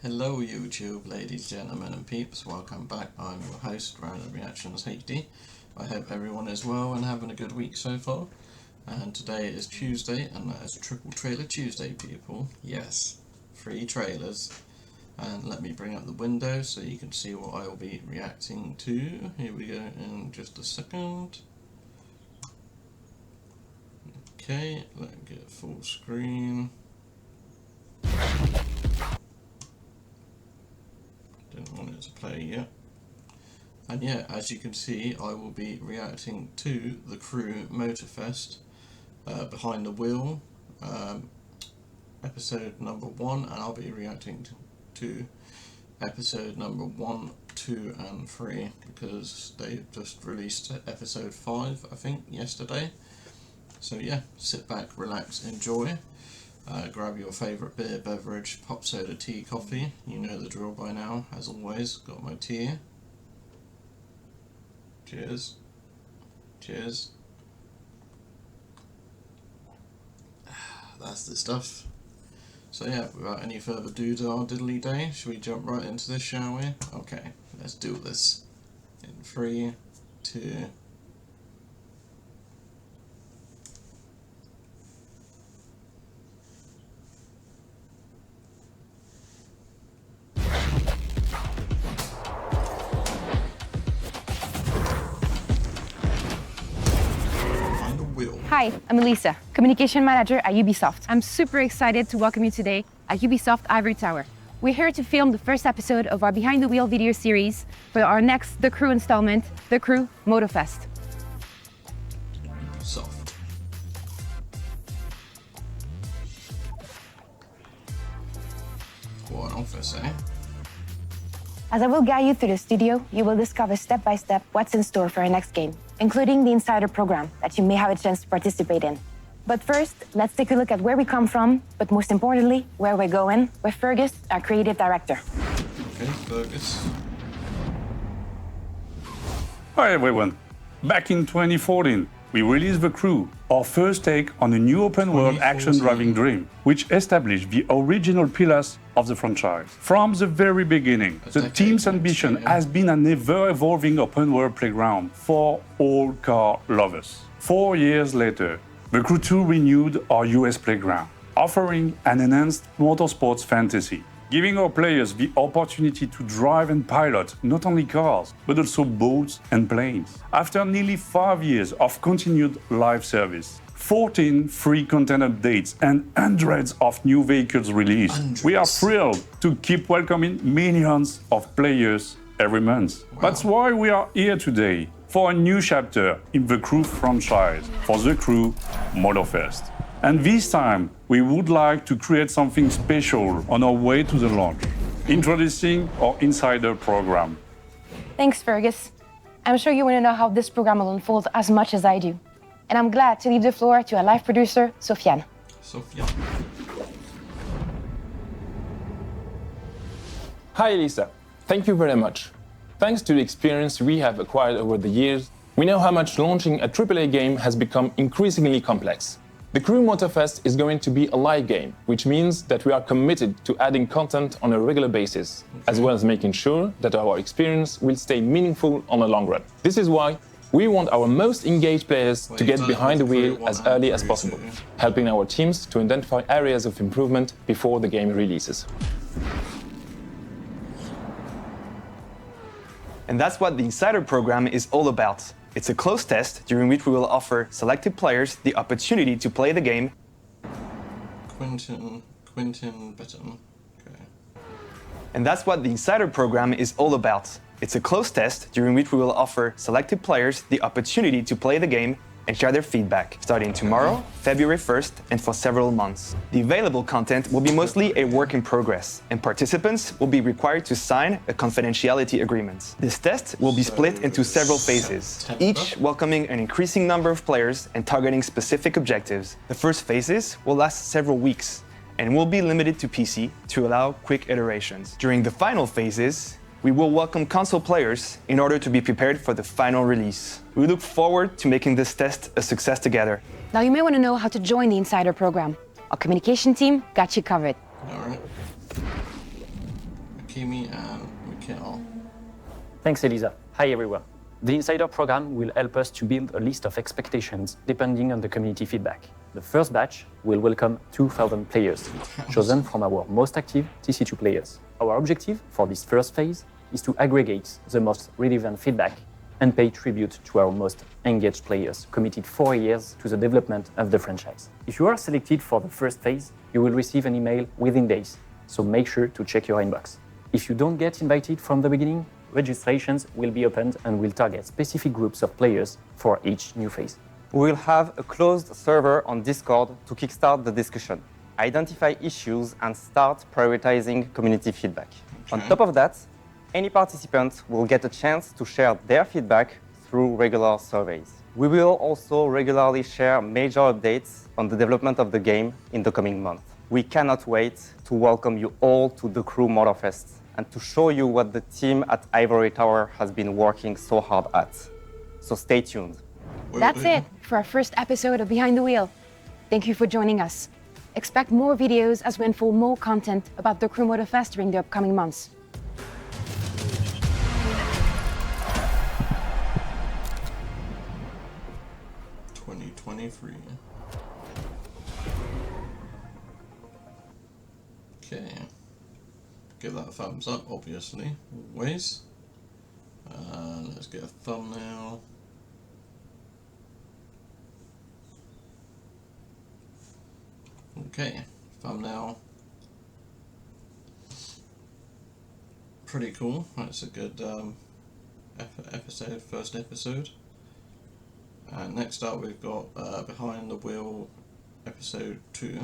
Hello YouTube, ladies, gentlemen and peeps, welcome back. I'm your host, MrRandomUHD. I hope everyone is well and having a good week so far. And today is Tuesday, and that is Triple Trailer Tuesday, people. Yes, 3 trailers. And let me bring up the window so you can see what I will be reacting to. Here we go in just a second. Okay, let's get full screen. Didn't want it to play yet. And yeah, as you can see, I will be reacting to the Crew MotorFest Behind the Wheel episode number 1, and I'll be reacting to episode number 1, 2 and 3 because they just released episode 5, I think, yesterday. So yeah, sit back, relax, enjoy. Grab your favourite beer, beverage, pop soda, tea, coffee. You know the drill by now, as always. Got my tea. Cheers. Cheers. That's the stuff. So yeah, without any further doodah diddly day, should we jump right into this, shall we? Okay, let's do this. In 3, 2... Hi, I'm Elisa, Communication Manager at Ubisoft. I'm super excited to welcome you today at Ubisoft Ivory Tower. We're here to film the first episode of our Behind the Wheel video series for our next The Crew installment, The Crew MotorFest. Soft. What an office, eh? As I will guide you through the studio, you will discover step by step what's in store for our next game, including the Insider program that you may have a chance to participate in. But first, let's take a look at where we come from, but most importantly, where we're going, with Fergus, our creative director. Okay, Fergus. Hi everyone. Back in 2014, we released The Crew, our first take on a new open-world action-driving dream, which established the original pillars of the franchise. From the very beginning, the team's ambition has been an ever-evolving open-world playground for all car lovers. 4 years later, The Crew 2 renewed our US playground, offering an enhanced motorsports fantasy, giving our players the opportunity to drive and pilot not only cars, but also boats and planes. After nearly 5 years of continued live service, 14 free content updates and hundreds of new vehicles released, we are thrilled to keep welcoming millions of players every month. Wow. That's why we are here today, for a new chapter in the Crew franchise, for the Crew MotorFest. And this time, we would like to create something special on our way to the launch, introducing our Insider program. Thanks, Fergus. I'm sure you want to know how this program will unfold as much as I do. And I'm glad to leave the floor to our live producer, Sofiane. Sofiane. Hi, Elisa. Thank you very much. Thanks to the experience we have acquired over the years, we know how much launching a AAA game has become increasingly complex. The Crew MotorFest is going to be a live game, which means that we are committed to adding content on a regular basis, as well as making sure that our experience will stay meaningful on the long run. This is why we want our most engaged players to get behind the wheel as early as possible, helping our teams to identify areas of improvement before the game releases. And that's what the Insider program is all about. It's a closed test during which we will offer selected players the opportunity to play the game. Quentin Betton. Okay. And that's what the Insider program is all about. It's a closed test during which we will offer selected players the opportunity to play the game and share their feedback, starting tomorrow, February 1st, and for several months. The available content will be mostly a work in progress, and participants will be required to sign a confidentiality agreement. This test will be split into several phases, each welcoming an increasing number of players and targeting specific objectives. The first phases will last several weeks, and will be limited to PC to allow quick iterations. During the final phases, we will welcome console players in order to be prepared for the final release. We look forward to making this test a success together. Now you may want to know how to join the Insider program. Our communication team got you covered. All right. Kimi and Mikhail. Thanks, Elisa. Hi, everyone. The Insider program will help us to build a list of expectations depending on the community feedback. The first batch will welcome 2,000 players, chosen from our most active TC2 players. Our objective for this first phase is to aggregate the most relevant feedback and pay tribute to our most engaged players, committed 4 years to the development of the franchise. If you are selected for the first phase, you will receive an email within days, so make sure to check your inbox. If you don't get invited from the beginning, registrations will be opened and will target specific groups of players for each new phase. We will have a closed server on Discord to kickstart the discussion, identify issues, and start prioritizing community feedback. On top of that, any participant will get a chance to share their feedback through regular surveys. We will also regularly share major updates on the development of the game in the coming month. We cannot wait to welcome you all to the Crew MotorFest and to show you what the team at Ivory Tower has been working so hard at. So stay tuned. That's it for our first episode of Behind the Wheel. Thank you for joining us. Expect more videos as we unfold more content about the Crew MotorFest during the upcoming months. Okay, give that a thumbs up, obviously, always. Let's get a thumbnail. Okay, thumbnail. Pretty cool. That's a good episode, first episode. And next up we've got Behind the Wheel episode 2.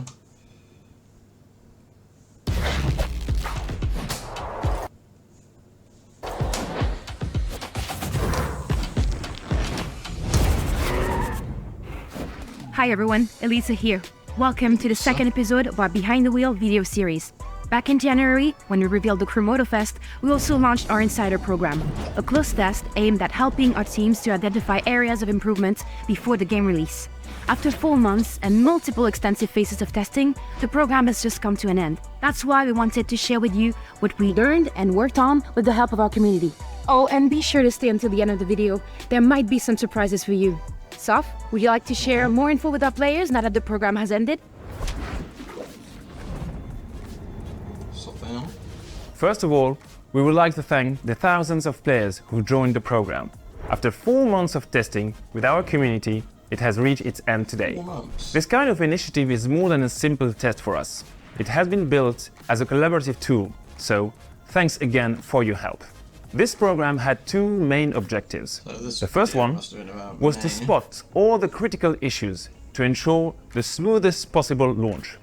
Hi everyone, Elisa here. Welcome to the second episode of our Behind the Wheel video series. Back in January, when we revealed the Crew MotorFest, we also launched our Insider program, a closed test aimed at helping our teams to identify areas of improvement before the game release. After 4 months and multiple extensive phases of testing, the program has just come to an end. That's why we wanted to share with you what we learned and worked on with the help of our community. Oh, and be sure to stay until the end of the video. There might be some surprises for you. Soph, would you like to share more info with our players now that the program has ended? First of all, we would like to thank the thousands of players who joined the program. After 4 months of testing with our community, it has reached its end today. 4 months. This kind of initiative is more than a simple test for us. It has been built as a collaborative tool, so thanks again for your help. This program had 2 main objectives. The first one was to spot all the critical issues to ensure the smoothest possible launch.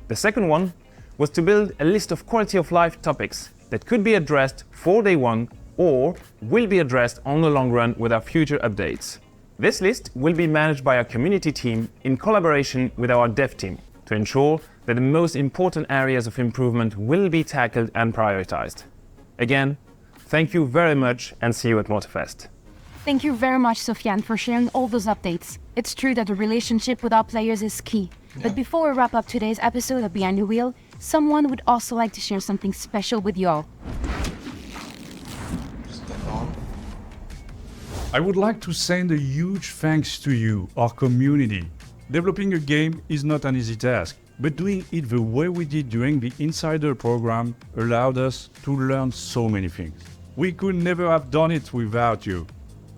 The second one was to build a list of quality of life topics that could be addressed for day 1 or will be addressed on the long run with our future updates. This list will be managed by our community team in collaboration with our dev team to ensure that the most important areas of improvement will be tackled and prioritized. Again, thank you very much and see you at MotorFest. Thank you very much, Sofiane, for sharing all those updates. It's true that the relationship with our players is key. But before we wrap up today's episode of Behind the Wheel, someone would also like to share something special with you all. I would like to send a huge thanks to you, our community. Developing a game is not an easy task, but doing it the way we did during the Insider program allowed us to learn so many things. We could never have done it without you.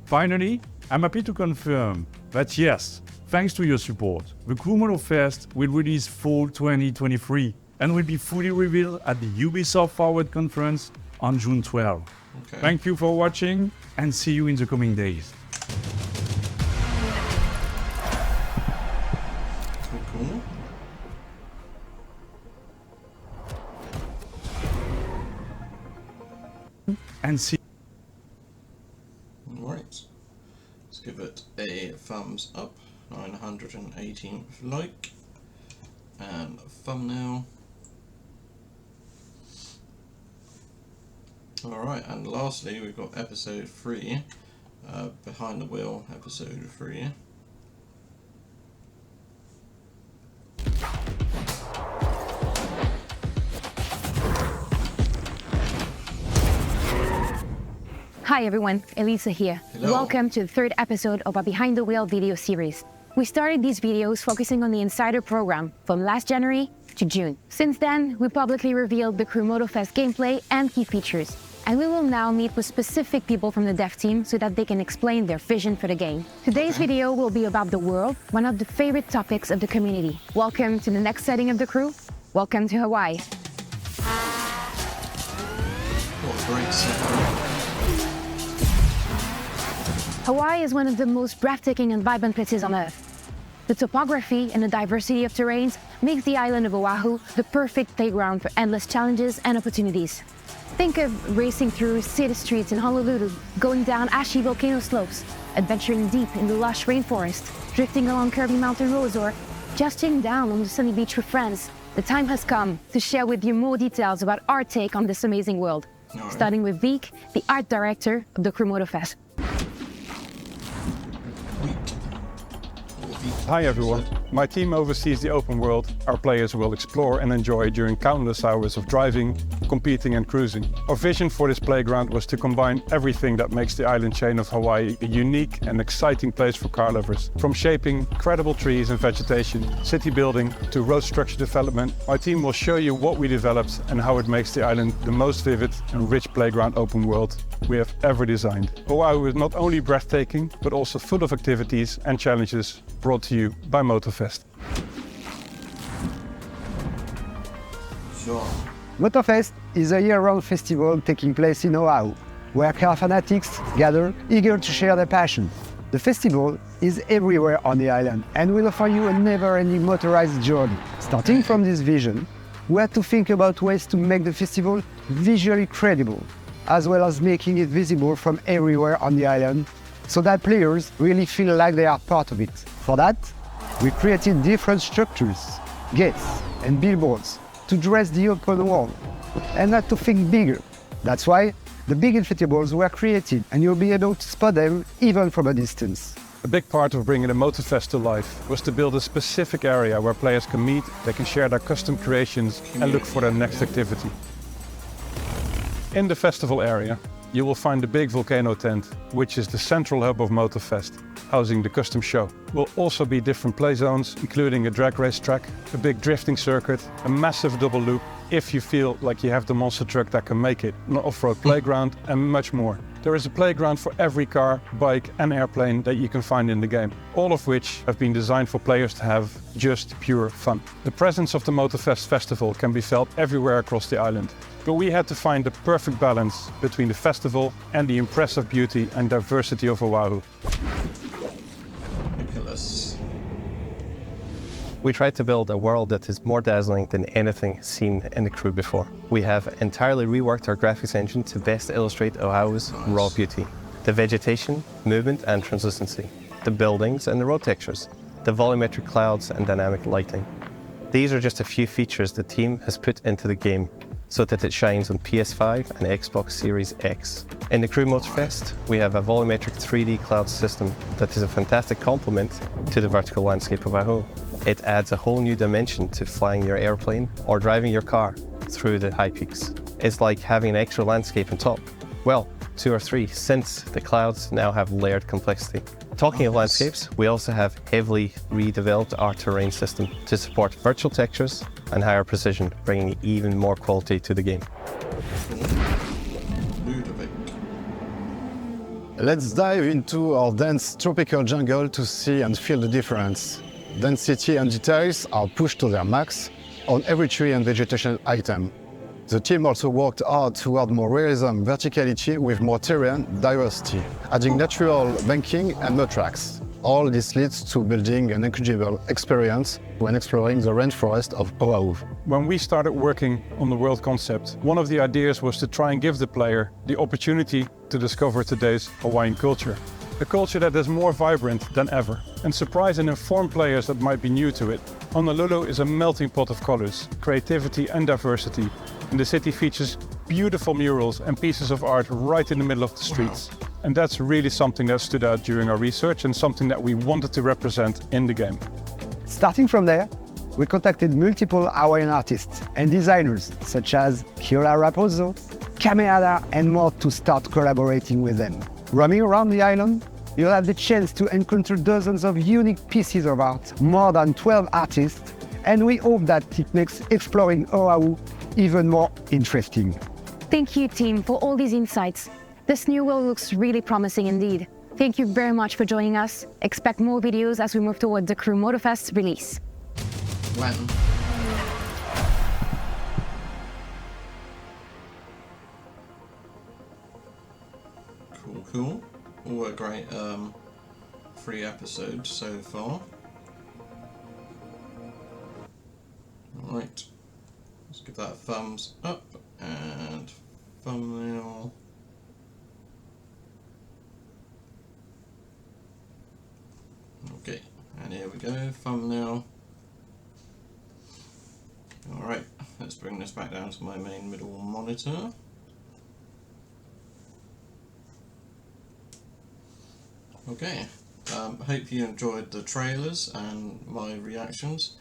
Finally, I'm happy to confirm that yes, thanks to your support, the Crew MotorFest will release fall 2023 and will be fully revealed at the Ubisoft Forward Conference on June 12. Okay. Thank you for watching and see you in the coming days. Cool. And see. Alright. Let's give it a thumbs up. 918 like. And thumbnail. Alright, and lastly we've got episode 3. Behind the Wheel episode 3. Hi everyone, Elisa here. Hello. Welcome to the third episode of our Behind the Wheel video series. We started these videos focusing on the Insider program from last January to June. Since then, we publicly revealed the Crew MotorFest gameplay and key features. And we will now meet with specific people from the dev team so that they can explain their vision for the game. Today's video will be about the world, one of the favorite topics of the community. Welcome to the next setting of the crew. Welcome to Hawaii. What a great set. Hawaii is one of the most breathtaking and vibrant places on Earth. The topography and the diversity of terrains makes the island of Oahu the perfect playground for endless challenges and opportunities. Think of racing through city streets in Honolulu, going down ashy volcano slopes, adventuring deep in the lush rainforest, drifting along curvy mountain roads, or just chilling down on the sunny beach with friends. The time has come to share with you more details about our take on this amazing world. Right. Starting with Vic, the art director of the Crew MotorFest. Hi everyone, my team oversees the open world our players will explore and enjoy during countless hours of driving, competing and cruising. Our vision for this playground was to combine everything that makes the island chain of Hawaii a unique and exciting place for car lovers. From shaping incredible trees and vegetation, city building to road structure development, my team will show you what we developed and how it makes the island the most vivid and rich playground open world we have ever designed. Oahu is not only breathtaking, but also full of activities and challenges brought to you by MotorFest. Sure. MotorFest is a year-round festival taking place in Oahu, where car fanatics gather eager to share their passion. The festival is everywhere on the island and will offer you a never-ending motorized journey. Starting from this vision, we had to think about ways to make the festival visually credible, as well as making it visible from everywhere on the island, so that players really feel like they are part of it. For that, we created different structures, gates and billboards to dress the open world and not to think bigger. That's why the big inflatables were created and you'll be able to spot them even from a distance. A big part of bringing the MotorFest to life was to build a specific area where players can meet, they can share their custom creations and look for their next activity. In the festival area, you will find the big volcano tent, which is the central hub of MotorFest, housing the custom show. Will also be different play zones, including a drag race track, a big drifting circuit, a massive double loop, if you feel like you have the monster truck that can make it, an off-road playground, and much more. There is a playground for every car, bike and airplane that you can find in the game, all of which have been designed for players to have just pure fun. The presence of the MotorFest festival can be felt everywhere across the island, but we had to find the perfect balance between the festival and the impressive beauty and diversity of Oahu. Nicholas. We tried to build a world that is more dazzling than anything seen in the crew before. We have entirely reworked our graphics engine to best illustrate Oahu's raw beauty. The vegetation, movement and translucency, the buildings and the road textures, the volumetric clouds and dynamic lighting. These are just a few features the team has put into the game so that it shines on PS5 and Xbox Series X. In the Crew MotorFest, we have a volumetric 3D cloud system that is a fantastic complement to the vertical landscape of Oahu. It adds a whole new dimension to flying your airplane or driving your car through the high peaks. It's like having an extra landscape on top. Well, 2 or 3, since the clouds now have layered complexity. Talking of landscapes, we also have heavily redeveloped our terrain system to support virtual textures and higher precision, bringing even more quality to the game. Let's dive into our dense tropical jungle to see and feel the difference. Density and details are pushed to their max on every tree and vegetation item. The team also worked hard toward more realism, verticality with more terrain diversity, adding natural banking and mud tracks. All this leads to building an incredible experience when exploring the rainforest of Oahu. When we started working on the world concept, one of the ideas was to try and give the player the opportunity to discover today's Hawaiian culture. A culture that is more vibrant than ever and surprise and inform players that might be new to it. Honolulu is a melting pot of colors, creativity and diversity, and the city features beautiful murals and pieces of art right in the middle of the streets. And that's really something that stood out during our research and something that we wanted to represent in the game. Starting from there, we contacted multiple Hawaiian artists and designers such as Kiola Raposo, camera, and more to start collaborating with them. Roaming around the island, you'll have the chance to encounter dozens of unique pieces of art, more than 12 artists, and we hope that it makes exploring Oahu even more interesting. Thank you, team, for all these insights. This new world looks really promising indeed. Thank you very much for joining us. Expect more videos as we move toward the Crew MotorFest release. When? Cool. All a great 3 episodes so far. Alright, let's give that a thumbs up and thumbnail. Okay, and here we go, thumbnail. Alright, let's bring this back down to my main middle monitor. Okay, hope you enjoyed the trailers and my reactions.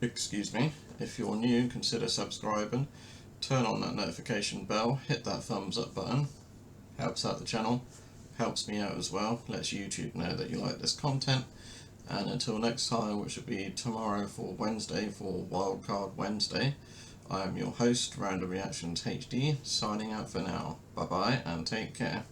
Excuse me, if you're new, consider subscribing, turn on that notification bell, hit that thumbs up button, helps out the channel, helps me out as well, lets YouTube know that you like this content, and until next time, which will be tomorrow for Wednesday, for Wildcard Wednesday, I am your host, Random Reactions HD, signing out for now. Bye bye and take care.